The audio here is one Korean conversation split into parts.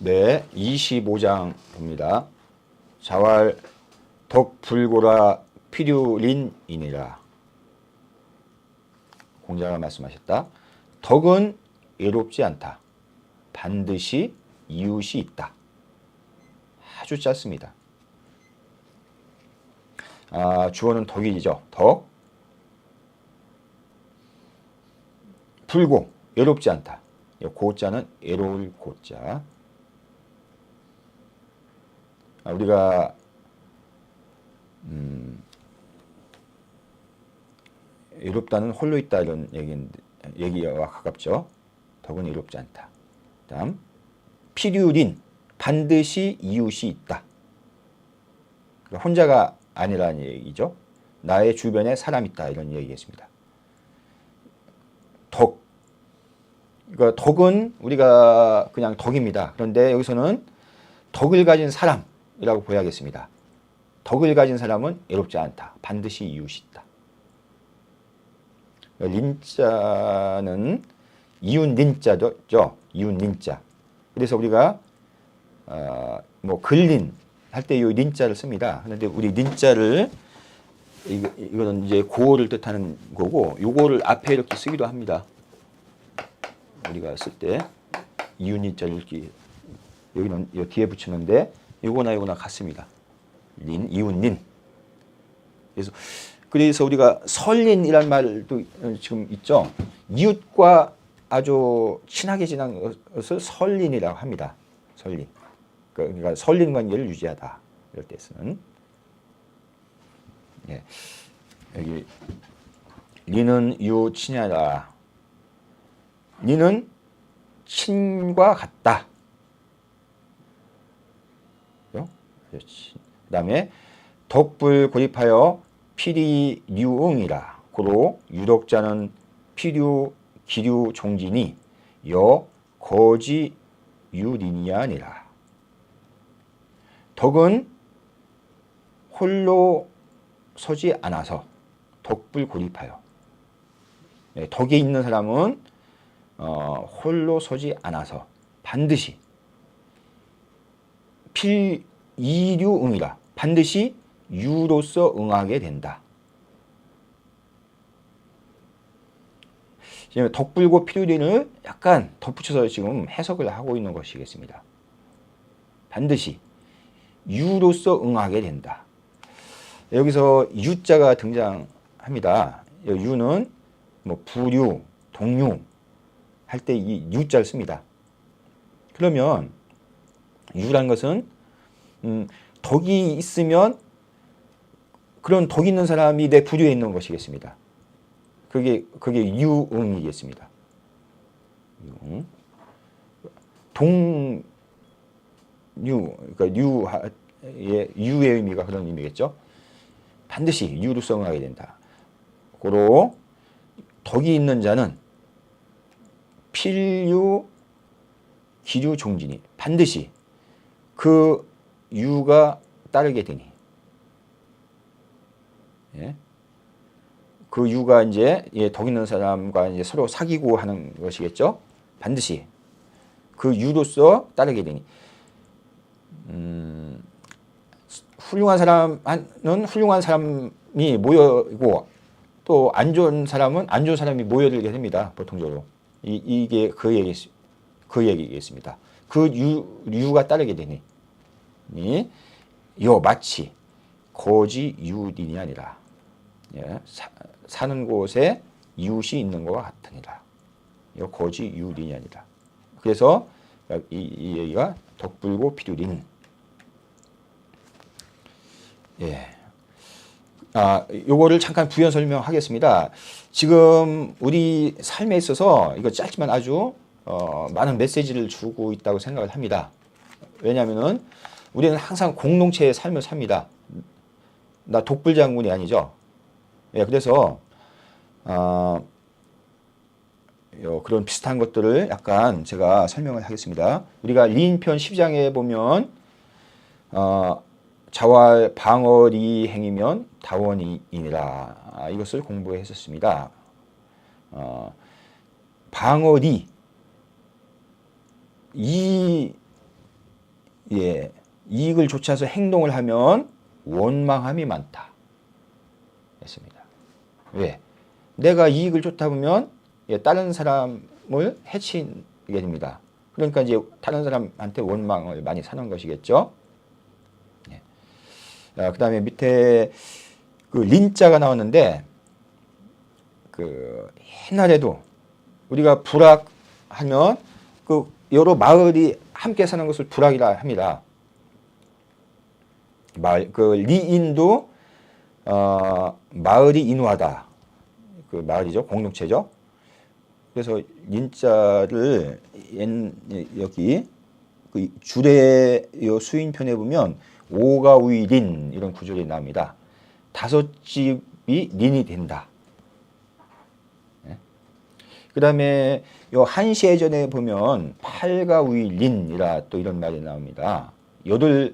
네, 25장 봅니다. 자왈 덕불고라 필유린이니라. 공자가 말씀하셨다. 덕은 외롭지 않다. 반드시 이웃이 있다. 아주 짧습니다. 주어는 덕이죠. 덕. 불고, 외롭지 않다. 고자는 외로울 고자. 우리가 외롭다는 홀로 있다 이런 얘기와 가깝죠. 덕은 외롭지 않다. 다음 필유린 반드시 이웃이 있다. 그러니까 혼자가 아니라는 얘기죠. 나의 주변에 사람 있다 이런 얘기겠습니다. 덕. 그러니까 덕은 우리가 그냥 덕입니다. 그런데 여기서는 덕을 가진 사람이라고 보야겠습니다. 덕을 가진 사람은 외롭지 않다. 반드시 이웃이 있다. 린자는 이웃 린자죠. 이웃 린자. 그래서 우리가 뭐 근린 할 때 이 린자를 씁니다. 그런데 우리 린자를 이거는 이제 고어를 뜻하는 거고, 요거를 앞에 이렇게 쓰기도 합니다. 우리가 쓸 때 이웃 린자를 이렇게 여기는 이 뒤에 붙이는데 요거나 같습니다. 린, 이웃 린. 그래서 우리가 설린이란 말도 지금 있죠. 이웃과 아주 친하게 지낸 것을 설린이라고 합니다. 설린. 그러니까 설린 관계를 유지하다. 이럴 때 쓰는. 예. 여기 리는 유 친하다. 리는 친과 같다. 그 다음에 덕불 고립하여 필이 류응이라. 고로 유덕자는 필유 기류 종진이 여 거지 유린이아니라. 덕은 홀로 서지 않아서 덕불 고립하여. 네, 덕에 있는 사람은 홀로 서지 않아서 반드시 필이류응이라. 반드시 유로서 응하게 된다. 지금 덕불고 필유린을 약간 덧붙여서 지금 해석을 하고 있는 것이겠습니다. 반드시 유로서 응하게 된다. 여기서 유자가 등장합니다. 유는 뭐 부류, 동류 할 때 이 유자를 씁니다. 그러면 유란 것은 덕이 있으면 그런 덕 있는 사람이 내 부류에 있는 것이겠습니다. 그게 유응이겠습니다. 동유, 그러니까 유의 의미가 그런 의미겠죠. 반드시 유로서 응하게 된다. 고로 덕이 있는 자는 필유 기류 종진이 반드시 그 유가 따르게 되니. 예. 그 유가 이제 덕 있는 사람과 이제 서로 사귀고 하는 것이겠죠. 반드시 그 유로서 따르게 되니. 훌륭한 사람은 훌륭한 사람이 모여고 또 안 좋은 사람은 안 좋은 사람이 모여들게 됩니다. 보통적으로 이게 그 얘기겠습니다. 그 유가 따르게 되니 요 마치 거지 유린이 아니라. 예, 사는 곳에 이웃이 있는 것과 같으니라. 이거 거지 유린이 아니라. 그래서 이 얘기가 덕불고 필유린. 예. 요거를 잠깐 부연 설명하겠습니다. 지금 우리 삶에 있어서 이거 짧지만 아주 많은 메시지를 주고 있다고 생각을 합니다. 왜냐하면은 우리는 항상 공동체의 삶을 삽니다. 나 독불장군이 아니죠. 예, 그래서 그런 비슷한 것들을 약간 제가 설명을 하겠습니다. 우리가 리인편 12장에 보면 자왈 방어리 행이면 다원이니라. 이것을 공부했었습니다. 방어리 이 예, 이익을 좇아서 행동을 하면 원망함이 많다. 했습니다. 왜? 내가 이익을 좇다 보면 예, 다른 사람을 해치게 됩니다. 그러니까 이제 다른 사람한테 원망을 많이 사는 것이겠죠. 예. 그 다음에 밑에 그 린자가 나왔는데 그 옛날에도 우리가 불악하면 그 여러 마을이 함께 사는 것을 불악이라 합니다. 그 리인도 마을이 인후하다. 그 마을이죠. 공동체죠. 그래서 린자를 여기 그 줄의 수인편에 보면 오가 우이 린 이런 구절이 나옵니다. 5집이 린이 된다. 그 다음에 요 한시해전에 보면 8가 우이 린이라 또 이런 말이 나옵니다. 8집안이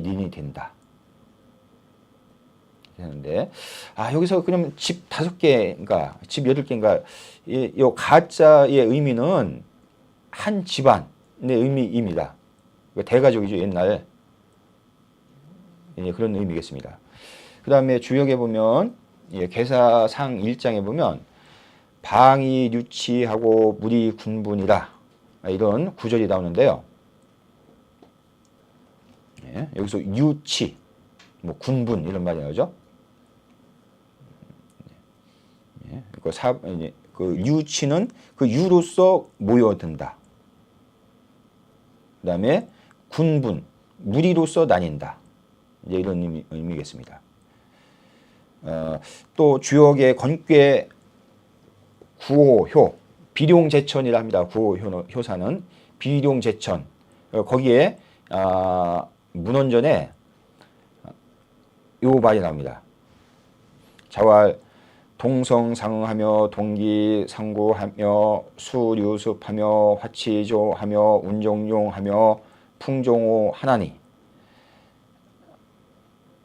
린이 된다. 되는데, 여기서 그럼 집 5개인가, 집 8개인가, 요 가짜의 의미는 한 집안의 의미입니다. 대가족이죠, 옛날. 그런 의미겠습니다. 그 다음에 주역에 보면, 계사상 1장에 보면, 방이 유치하고 물이 군분이라, 이런 구절이 나오는데요. 여기서 유치, 뭐 군분 이런 말이 나오죠. 그 유치는 그 유로서 모여든다. 그 다음에 군분, 무리로서 나뉜다. 이제 이런 의미겠습니다. 또 주역의 건괴 구호효, 비룡제천이라 합니다. 구호효사는 비룡제천. 거기에 문헌전에 요 말이 나옵니다. 자왈 동성상응하며 동기상구하며 수류습하며 화치조하며 운종용하며 풍종호 하나니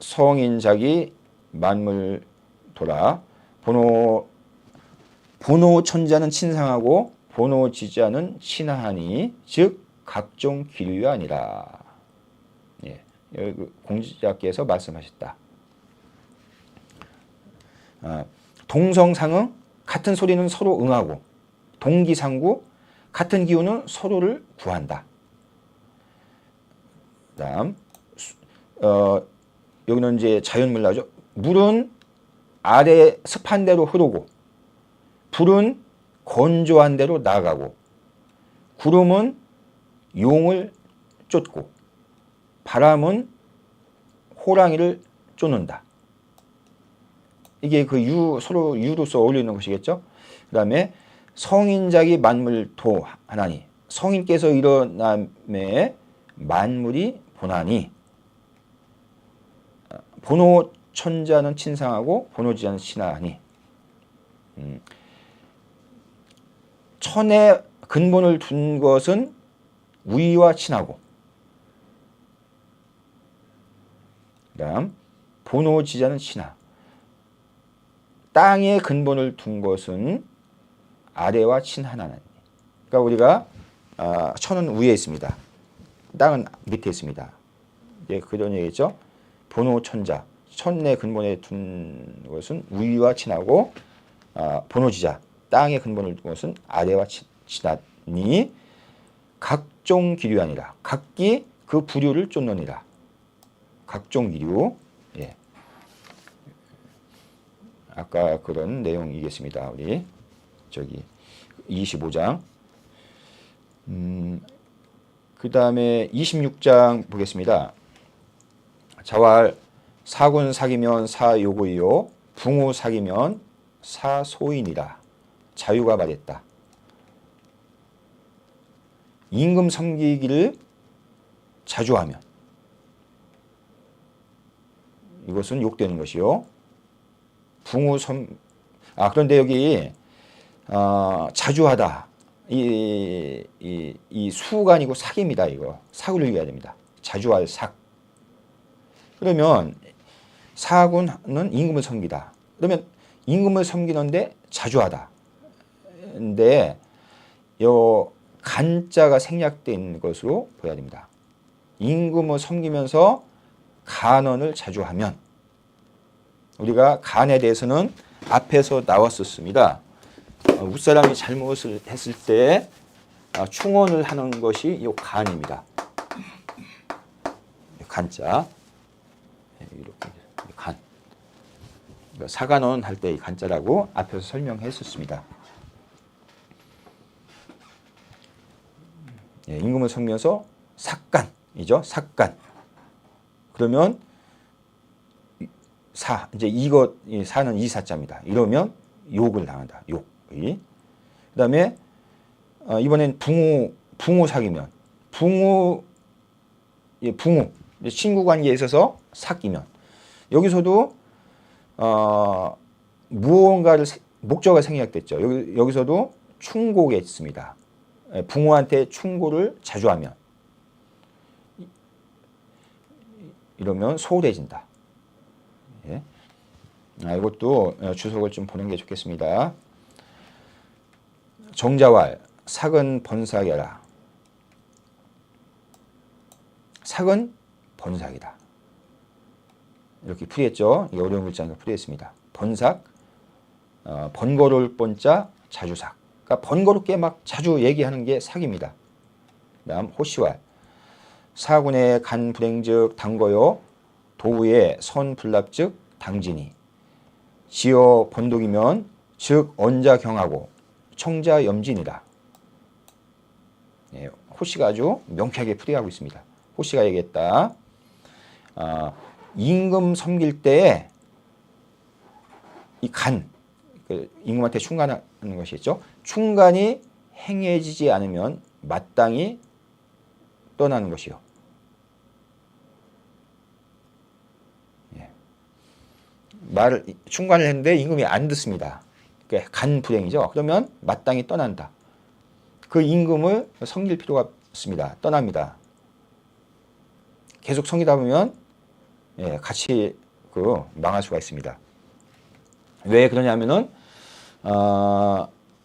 성인자기 만물 돌아 본호천자는 친상하고 본호지자는 친하하니 즉 각종 기류가 아니라. 예, 공지자께서 말씀하셨다. 동성상응, 같은 소리는 서로 응하고, 동기상구, 같은 기운은 서로를 구한다. 다음, 여기는 이제 자연물 나오죠. 물은 아래 습한 대로 흐르고, 불은 건조한 대로 나가고, 구름은 용을 쫓고, 바람은 호랑이를 쫓는다. 이게 그 서로 유로서 어울리는 것이겠죠. 그 다음에 성인자기 만물토 하나니, 성인께서 일어남에 만물이 보나니, 본호천자는 친상하고 본호지자는 친하니. 천에 근본을 둔 것은 우위와 친하고, 그 다음 본호지자는 친하. 땅에 근본을 둔 것은 아래와 친하나니. 그러니까 우리가 천은 위에 있습니다. 땅은 밑에 있습니다. 이제 그런 얘기죠. 본호천자, 천의 근본에 둔 것은 위와 친하고, 본호지자, 땅의 근본을 둔 것은 아래와 친하니 각종 기류아니라. 각기 그 부류를 쫓느니라. 각종 기류. 예. 아까 그런 내용이겠습니다. 우리 저기 25장. 그 다음에 26장 보겠습니다. 자왈 사군 사기면 사요고이요 붕우 사기면 사소인이라. 자유가 말했다. 임금 섬기기를 자주 하면 이것은 욕되는 것이요. 그런데 여기 자주 하다. 이 수가 아니고 삭입니다. 이거 삭을 얘기해야 됩니다. 자주 할 삭. 그러면 사군은 임금을 섬기다. 그러면 임금을 섬기는데 자주 하다. 근데 간자가 생략된 것으로 보여야 됩니다. 임금을 섬기면서 간언을 자주 하면, 우리가 간에 대해서는 앞에서 나왔었습니다. 윗사람이 잘못을 했을 때 충언을 하는 것이 이 간입니다. 간자. 이렇게 간. 사간언 할 때 이 간자라고 앞에서 설명했었습니다. 임금을 섬기면서 삭간이죠. 삭간. 그러면 이제 사는 이사자입니다. 이러면 욕을 당한다. 욕이. 그다음에 이번엔 붕우 사귀면 붕우 친구 관계에 있어서 사귀면, 여기서도 무언가를 목적어가 생략됐죠. 여기서도 충고겠습니다. 붕우한테 충고를 자주 하면, 이러면 소홀해진다. 예. 이것도 주석을 좀 보는 게 좋겠습니다. 정자왈 삭은 번삭이라. 삭은 번삭이다. 이렇게 풀이했죠. 이 어려운 글자니까 풀이했습니다. 번삭, 번거로울 번자 자주삭. 그러니까 번거롭게 막 자주 얘기하는 게 삭입니다. 그다음 호시왈 사군의 간 불행즉 당거요 도우의 선 불납즉 당진이. 지어 번독이면 즉 언자 경하고 청자 염진이다. 예, 호시가 아주 명쾌하게 풀이하고 있습니다. 호시가 얘기했다. 임금 섬길 때에 이 간, 임금한테 충간하는 것이겠죠. 충간이 행해지지 않으면 마땅히 떠나는 것이요. 예. 충간을 했는데 임금이 안 듣습니다. 그러니까 간 불행이죠. 그러면 마땅히 떠난다. 그 임금을 섬길 필요가 없습니다. 떠납니다. 계속 섬기다 보면 같이 망할 수가 있습니다. 왜 그러냐면은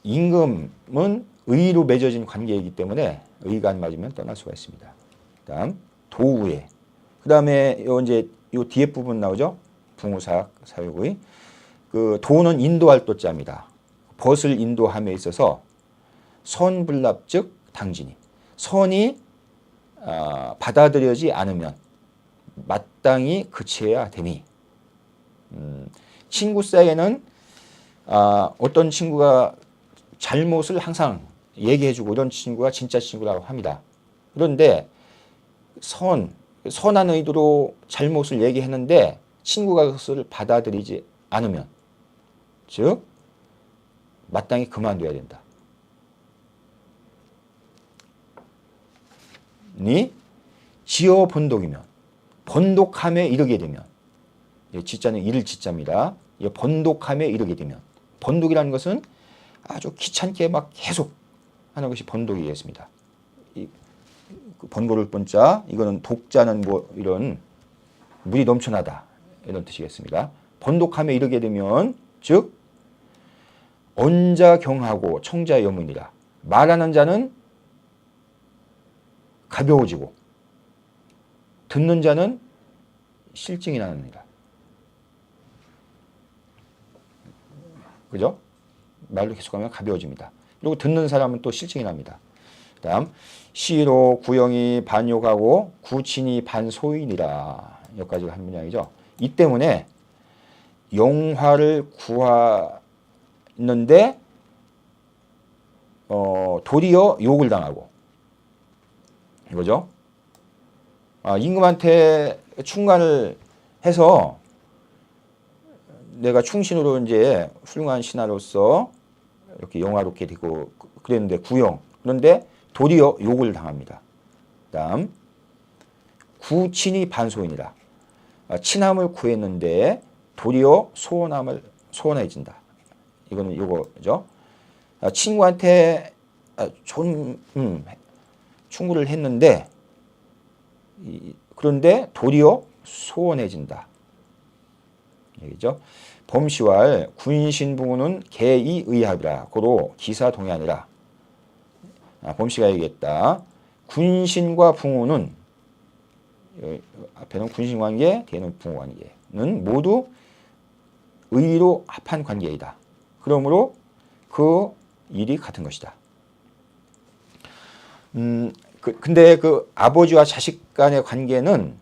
임금은 의로 맺어진 관계이기 때문에 의가 안 맞으면 떠날 수가 있습니다. 그다음 도우의. 그다음에 요 뒤에 부분 나오죠. 붕우삭 사유의. 그 도는 인도할 도자입니다. 벗을 인도함에 있어서 선불납즉 당진이. 선이 받아들여지 않으면 마땅히 그치해야 되니. 친구 사이에는 어떤 친구가 잘못을 항상 얘기해주고 이런 친구가 진짜 친구라고 합니다. 그런데 선한 의도로 잘못을 얘기했는데 친구가 그것을 받아들이지 않으면, 즉 마땅히 그만둬야 된다. 니 지어 번독이면, 번독함에 이르게 되면, 지자는 이를 지자입니다. 번독함에 이르게 되면, 번독이라는 것은 아주 귀찮게 막 계속 하는 것이 번독이겠습니다. 번거로울 번자, 이거는 독자는 이런 물이 넘쳐나다 이런 뜻이겠습니다. 번독함에 이르게 되면, 즉 언자 경하고 청자 염문이라. 말하는 자는 가벼워지고 듣는 자는 실증이 납니다. 그죠? 말로 계속하면 가벼워집니다. 그리고 듣는 사람은 또 실증이 납니다. 다음 시로 구영이 반욕하고 구친이 반소인이라. 여기까지가 한 문장이죠. 이 때문에 영화를 구하는데 도리어 욕을 당하고, 이거죠. 임금한테 충간을 해서 내가 충신으로 이제 훌륭한 신하로서 이렇게 영화롭게 되고 그랬는데 구영. 그런데 도리어 욕을 당합니다. 다음 구친이 반소인이라. 친함을 구했는데 도리어 소원해진다. 이거는 요거죠. 친구한테 충고를 했는데 그런데 도리어 소원해진다. 얘기죠. 범시왈 군신붕우는 개이 의합이라 고로 기사 동의하니라. 범씨가 얘기했다. 군신과 붕호는 앞에는 군신관계, 뒤에는 붕호관계는 모두 의로 합한 관계이다. 그러므로 그 일이 같은 것이다. 근데 그 아버지와 자식 간의 관계는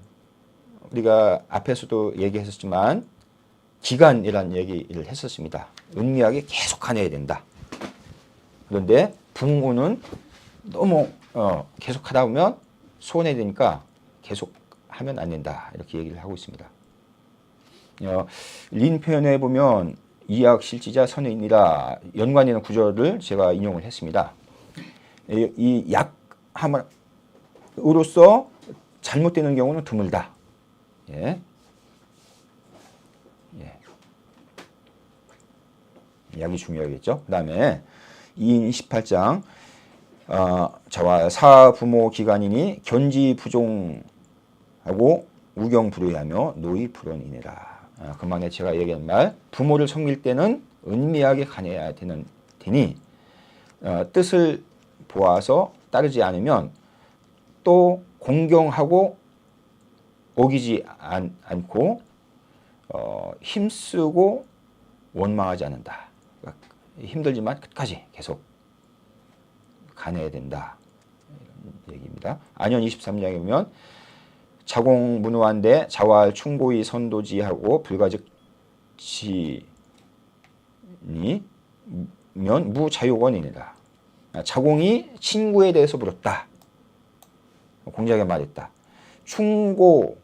우리가 앞에서도 얘기했었지만 기간이라는 얘기를 했었습니다. 은밀하게 계속 가내야 된다. 그런데 붕호는 너무 계속 하다 보면 손해되니까 계속 하면 안 된다. 이렇게 얘기를 하고 있습니다. 린 표현에 보면 이약 실지자 선의니라 연관되는 구절을 제가 인용을 했습니다. 이 약함으로써 잘못되는 경우는 드물다. 예. 약이 중요하겠죠. 그 다음에 2인 18장 자와 사부모 기간이니 견지 부종하고 우경 불의하며 노이 불언이니라. 그만에 제가 얘기한 말 부모를 섬길 때는 은밀하게 가내야 되니 뜻을 보아서 따르지 않으면 또 공경하고 어기지 않고 힘쓰고 원망하지 않는다. 그러니까 힘들지만 끝까지 계속 가내야 된다. 이런 얘기입니다. 안현 23장에 보면 자공문우한데 자활 충고의 선도지하고 불가즉시니 면 무자유원이니라. 자공이 친구에 대해서 물었다. 공자가 말했다. 충으로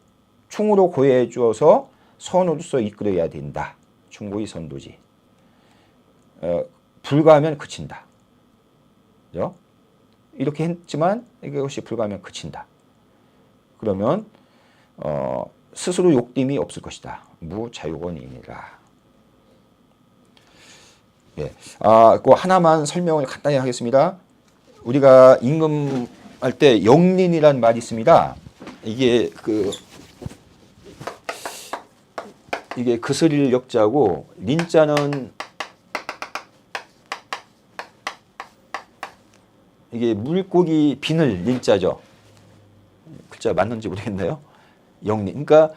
고해해 주어서 선으로서 이끌어야 된다. 충고의 선도지. 불가하면 그친다. 그죠? 이렇게 했지만 이것이 불가하면 그친다. 그러면 스스로 욕심이 없을 것이다. 무자유원이니라. 예. 그 하나만 설명을 간단히 하겠습니다. 우리가 임금할 때 영린이라는 말이 있습니다. 이게 그스릴 역자고 린자는 이게 물고기 비늘 린자죠. 글자 맞는지 모르겠네요. 영린. 그러니까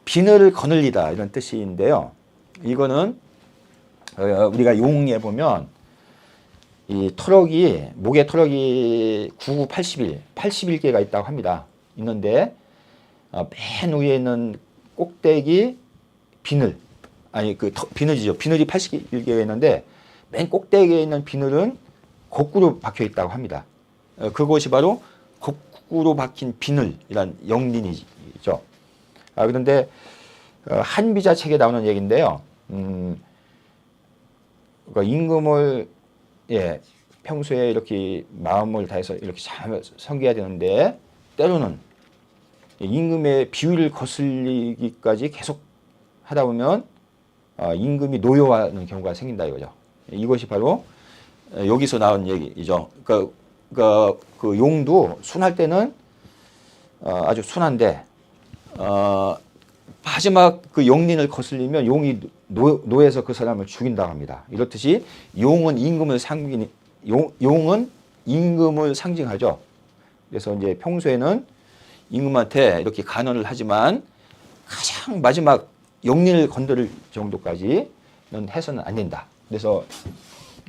비늘을 거늘리다 이런 뜻인데요. 이거는 우리가 용에 보면 이 터럭이 목에 터럭이 99, 81개가 있다고 합니다. 있는데 맨 위에 있는 꼭대기 비늘 비늘이죠. 비늘이 81개가 있는데 맨 꼭대기에 있는 비늘은 거꾸로 박혀 있다고 합니다. 그것이 바로 거꾸로 박힌 비늘이란 영린이죠. 그런데 한비자 책에 나오는 얘기인데요. 그러니까 임금을 평소에 이렇게 마음을 다해서 이렇게 잘 섬겨야 되는데 때로는 임금의 비위를 거슬리기까지 계속 하다 보면 임금이 노여워하는 경우가 생긴다 이거죠. 이것이 바로 여기서 나온 얘기죠. 그러니까 그 용도 순할 때는 아주 순한데 마지막 그 영린을 거슬리면 용이 노해서 그 사람을 죽인다고 합니다. 이렇듯이 용은 임금을 상징하죠. 그래서 이제 평소에는 임금한테 이렇게 간언을 하지만 가장 마지막 영린을 건드릴 정도까지는 해서는 안 된다. 그래서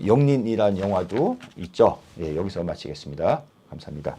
영린이라는 영화도 있죠. 여기서 마치겠습니다. 감사합니다.